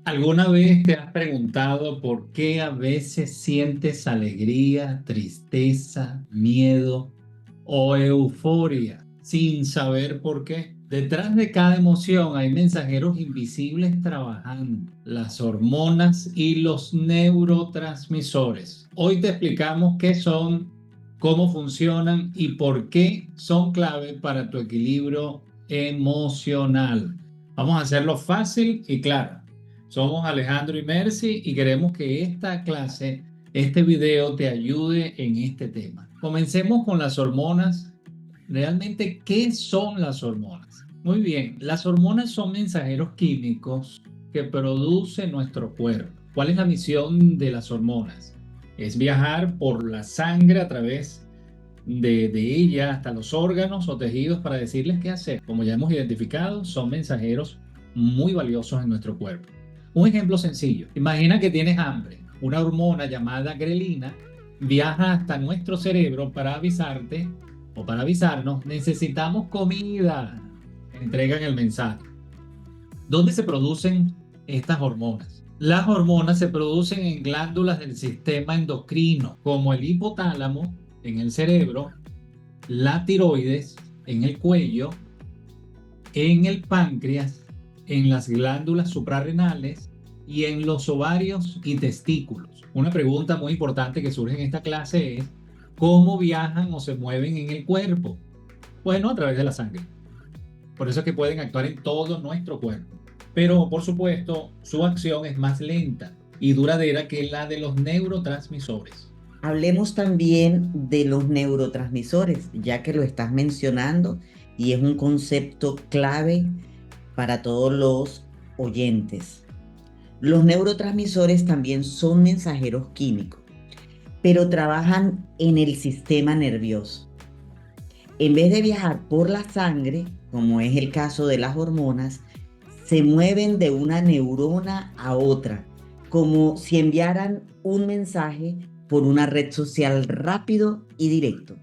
¿Alguna vez te has preguntado por qué a veces sientes alegría, tristeza, miedo o euforia sin saber por qué? Detrás de cada emoción hay mensajeros invisibles trabajando, las hormonas y los neurotransmisores. Hoy te explicamos qué son, cómo funcionan y por qué son clave para tu equilibrio emocional. Vamos a hacerlo fácil y claro. Somos Alejandro y Mercy y queremos que esta clase, este video te ayude en este tema. Comencemos con las hormonas. Realmente, ¿qué son las hormonas? Muy bien, las hormonas son mensajeros químicos que produce nuestro cuerpo. ¿Cuál es la misión de las hormonas? Es viajar por la sangre a través de ella hasta los órganos o tejidos para decirles qué hacer. Como ya hemos identificado, son mensajeros muy valiosos en nuestro cuerpo. Un ejemplo sencillo. Imagina que tienes hambre. Una hormona llamada grelina viaja hasta nuestro cerebro para avisarte o para avisarnos, necesitamos comida. Entregan el mensaje. ¿Dónde se producen estas hormonas? Las hormonas se producen en glándulas del sistema endocrino, como el hipotálamo en el cerebro, la tiroides en el cuello, en el páncreas, en las glándulas suprarrenales y en los ovarios y testículos. Una pregunta muy importante que surge en esta clase es, ¿cómo viajan o se mueven en el cuerpo? Bueno, a través de la sangre. Por eso es que pueden actuar en todo nuestro cuerpo. Pero, por supuesto, su acción es más lenta y duradera que la de los neurotransmisores. Hablemos también de los neurotransmisores, ya que lo estás mencionando y es un concepto clave para todos los oyentes. Los neurotransmisores también son mensajeros químicos, pero trabajan en el sistema nervioso. En vez de viajar por la sangre, como es el caso de las hormonas, se mueven de una neurona a otra, como si enviaran un mensaje por una red social rápido y directo.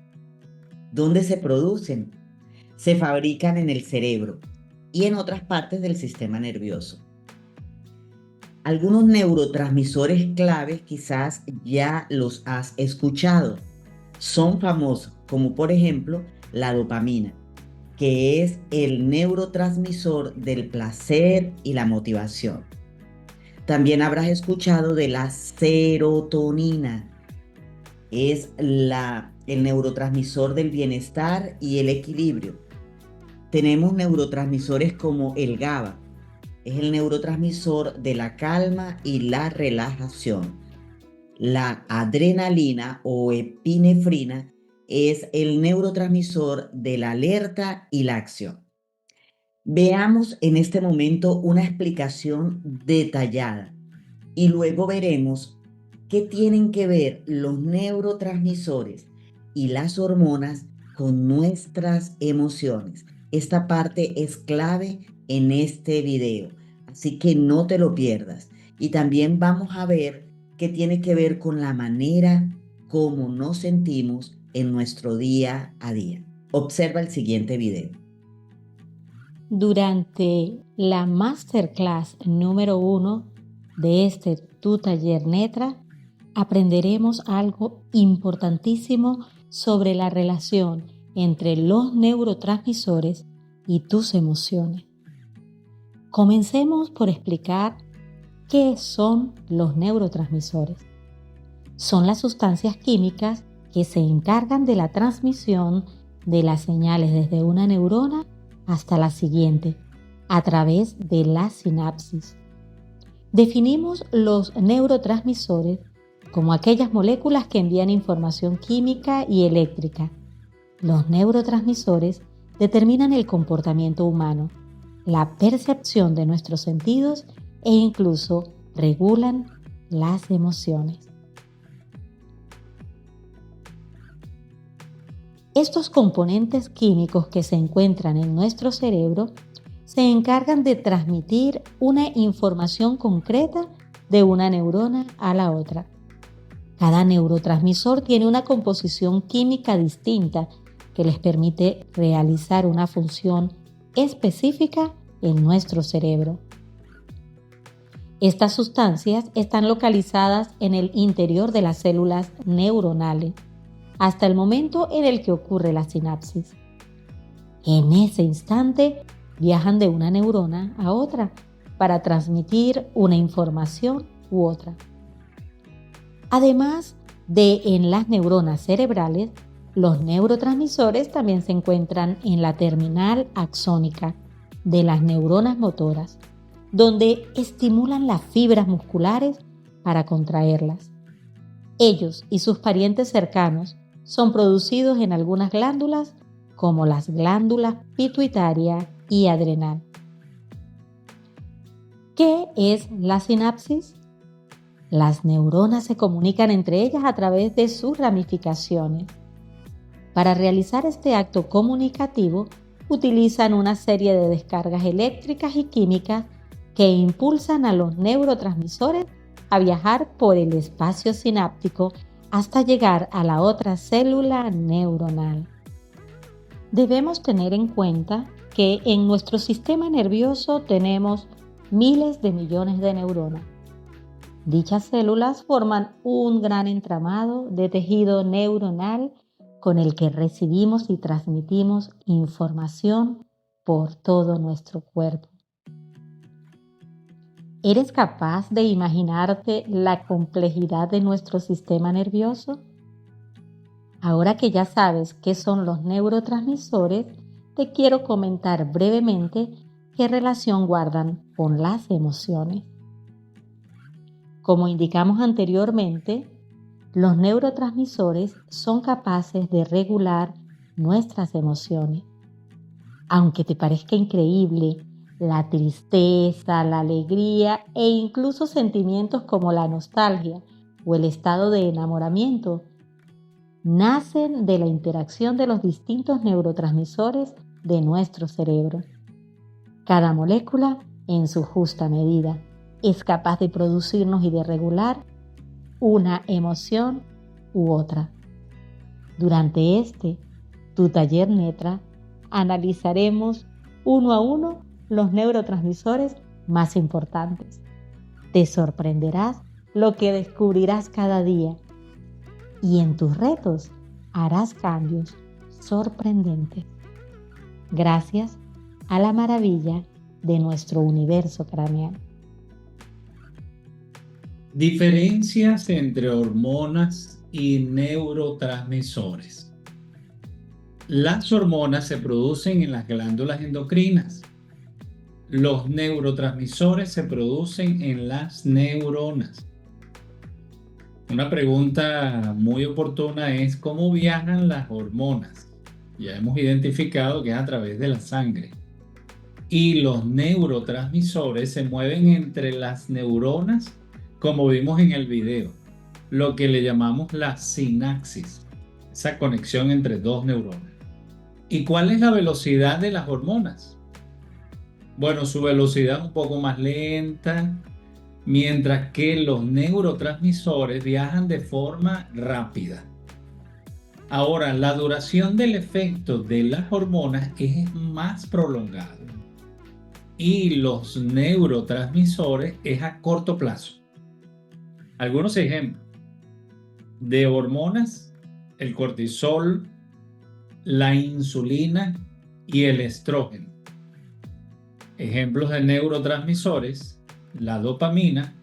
¿Dónde se producen? Se fabrican en el cerebro y en otras partes del sistema nervioso. Algunos neurotransmisores claves quizás ya los has escuchado. Son famosos, como por ejemplo la dopamina, que es el neurotransmisor del placer y la motivación. También habrás escuchado de la serotonina, es el neurotransmisor del bienestar y el equilibrio. Tenemos neurotransmisores como el GABA, es el neurotransmisor de la calma y la relajación. La adrenalina o epinefrina es el neurotransmisor de la alerta y la acción. Veamos en este momento una explicación detallada y luego veremos qué tienen que ver los neurotransmisores y las hormonas con nuestras emociones. Esta parte es clave en este video, así que no te lo pierdas. Y también vamos a ver qué tiene que ver con la manera como nos sentimos en nuestro día a día. Observa el siguiente video. Durante la Masterclass número 1 de tu taller Netra, aprenderemos algo importantísimo sobre la relación entre los neurotransmisores y tus emociones. Comencemos por explicar qué son los neurotransmisores. Son las sustancias químicas que se encargan de la transmisión de las señales desde una neurona hasta la siguiente, a través de la sinapsis. Definimos los neurotransmisores como aquellas moléculas que envían información química y eléctrica. Los neurotransmisores determinan el comportamiento humano, la percepción de nuestros sentidos e incluso regulan las emociones. Estos componentes químicos que se encuentran en nuestro cerebro se encargan de transmitir una información concreta de una neurona a la otra. Cada neurotransmisor tiene una composición química distinta que les permite realizar una función específica en nuestro cerebro. Estas sustancias están localizadas en el interior de las células neuronales, hasta el momento en el que ocurre la sinapsis. En ese instante, viajan de una neurona a otra para transmitir una información u otra. Además de en las neuronas cerebrales, los neurotransmisores también se encuentran en la terminal axónica de las neuronas motoras, donde estimulan las fibras musculares para contraerlas. Ellos y sus parientes cercanos son producidos en algunas glándulas, como las glándulas pituitaria y adrenal. ¿Qué es la sinapsis? Las neuronas se comunican entre ellas a través de sus ramificaciones. Para realizar este acto comunicativo, utilizan una serie de descargas eléctricas y químicas que impulsan a los neurotransmisores a viajar por el espacio sináptico hasta llegar a la otra célula neuronal. Debemos tener en cuenta que en nuestro sistema nervioso tenemos miles de millones de neuronas. Dichas células forman un gran entramado de tejido neuronal con el que recibimos y transmitimos información por todo nuestro cuerpo. ¿Eres capaz de imaginarte la complejidad de nuestro sistema nervioso? Ahora que ya sabes qué son los neurotransmisores, te quiero comentar brevemente qué relación guardan con las emociones. Como indicamos anteriormente, los neurotransmisores son capaces de regular nuestras emociones. Aunque te parezca increíble, la tristeza, la alegría e incluso sentimientos como la nostalgia o el estado de enamoramiento nacen de la interacción de los distintos neurotransmisores de nuestro cerebro. Cada molécula, en su justa medida, es capaz de producirnos y de regular una emoción u otra. Durante tu taller Netra, analizaremos uno a uno los neurotransmisores más importantes. Te sorprenderás lo que descubrirás cada día y en tus retos harás cambios sorprendentes. Gracias a la maravilla de nuestro universo craneal. Diferencias entre hormonas y neurotransmisores. Las hormonas se producen en las glándulas endocrinas. Los neurotransmisores se producen en las neuronas. Una pregunta muy oportuna es ¿cómo viajan las hormonas? Ya hemos identificado que es a través de la sangre. Y los neurotransmisores se mueven entre las neuronas, como vimos en el video, lo que le llamamos la sinapsis, esa conexión entre dos neuronas. ¿Y cuál es la velocidad de las hormonas? Bueno, su velocidad es un poco más lenta, mientras que los neurotransmisores viajan de forma rápida. Ahora, la duración del efecto de las hormonas es más prolongada y los neurotransmisores es a corto plazo. Algunos ejemplos de hormonas: el cortisol, la insulina y el estrógeno. Ejemplos de neurotransmisores: la dopamina,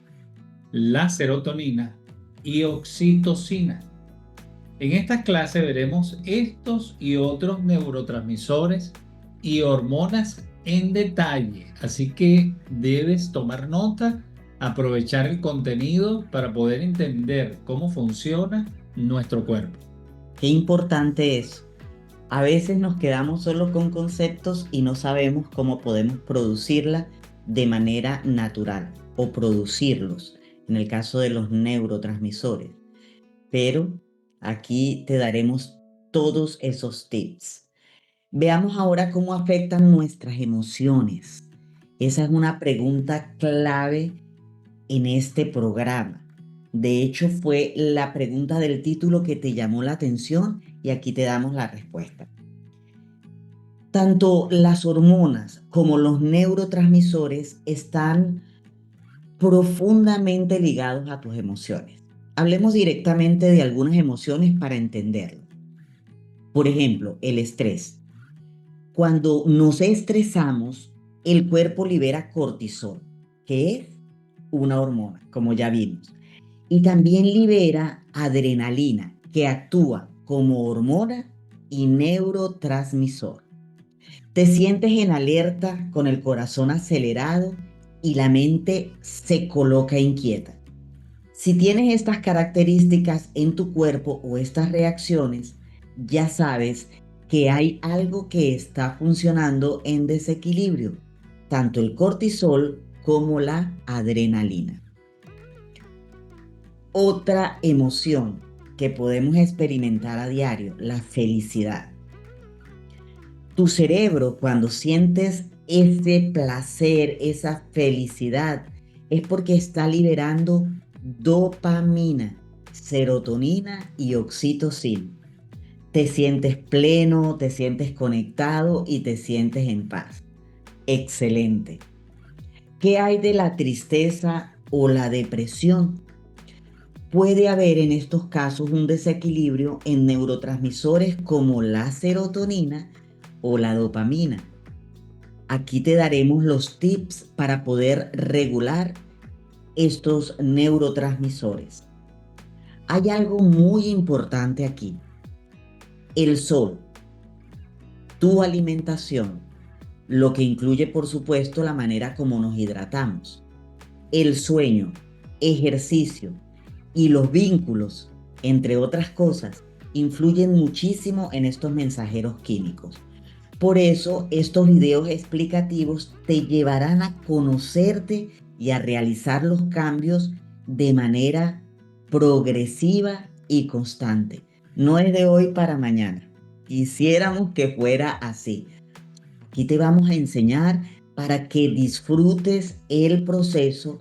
la serotonina y oxitocina. En esta clase veremos estos y otros neurotransmisores y hormonas en detalle, así que debes tomar nota, aprovechar el contenido para poder entender cómo funciona nuestro cuerpo. Qué importante es. A veces nos quedamos solo con conceptos y no sabemos cómo podemos producirla de manera natural o producirlos, en el caso de los neurotransmisores. Pero aquí te daremos todos esos tips. Veamos ahora cómo afectan nuestras emociones. Esa es una pregunta clave en este programa. De hecho, fue la pregunta del título que te llamó la atención y aquí te damos la respuesta. Tanto las hormonas como los neurotransmisores están profundamente ligados a tus emociones. Hablemos directamente de algunas emociones para entenderlo. Por ejemplo, el estrés. Cuando nos estresamos, el cuerpo libera cortisol, que es una hormona, como ya vimos. Y también libera adrenalina, que actúa como hormona y neurotransmisor. Te sientes en alerta, con el corazón acelerado y la mente se coloca inquieta. Si tienes estas características en tu cuerpo o estas reacciones, ya sabes que hay algo que está funcionando en desequilibrio, tanto el cortisol como la adrenalina. Otra emoción que podemos experimentar a diario, la felicidad. Tu cerebro, cuando sientes ese placer, esa felicidad, es porque está liberando dopamina, serotonina y oxitocina. Te sientes pleno, te sientes conectado y te sientes en paz. Excelente. ¿Qué hay de la tristeza o la depresión? Puede haber en estos casos un desequilibrio en neurotransmisores como la serotonina o la dopamina. Aquí te daremos los tips para poder regular estos neurotransmisores. Hay algo muy importante aquí. El sol, tu alimentación, lo que incluye por supuesto la manera como nos hidratamos, el sueño, ejercicio y los vínculos, entre otras cosas, influyen muchísimo en estos mensajeros químicos. Por eso, estos videos explicativos te llevarán a conocerte y a realizar los cambios de manera progresiva y constante. No es de hoy para mañana. Quisiéramos que fuera así. Aquí te vamos a enseñar para que disfrutes el proceso,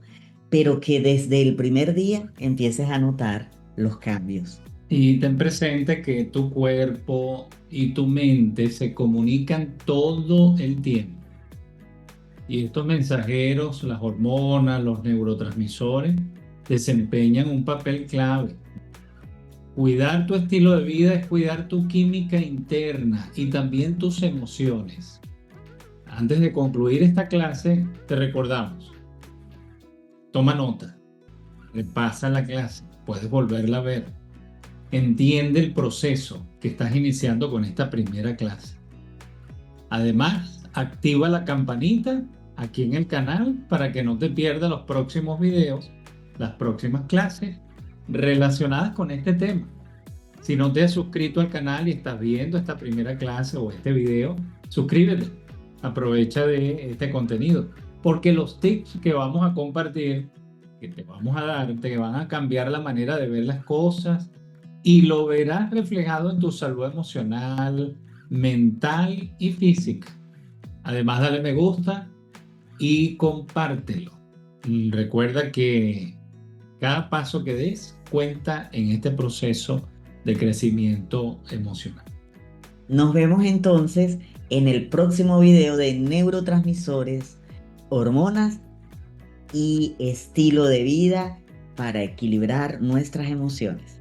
pero que desde el primer día empieces a notar los cambios. Y ten presente que tu cuerpo y tu mente se comunican todo el tiempo. Y estos mensajeros, las hormonas, los neurotransmisores, desempeñan un papel clave. Cuidar tu estilo de vida es cuidar tu química interna y también tus emociones. Antes de concluir esta clase, te recordamos: toma nota, repasa la clase, puedes volverla a ver. Entiende el proceso que estás iniciando con esta primera clase. Además, activa la campanita aquí en el canal para que no te pierdas los próximos videos, las próximas clases relacionadas con este tema. Si no te has suscrito al canal y estás viendo esta primera clase o este video, suscríbete. Aprovecha de este contenido, porque los tips que vamos a compartir, que te vamos a dar, te van a cambiar la manera de ver las cosas y lo verás reflejado en tu salud emocional, mental y física. Además, dale me gusta y compártelo. Recuerda que cada paso que des cuenta en este proceso de crecimiento emocional. Nos vemos entonces en el próximo video de neurotransmisores, hormonas y estilo de vida para equilibrar nuestras emociones.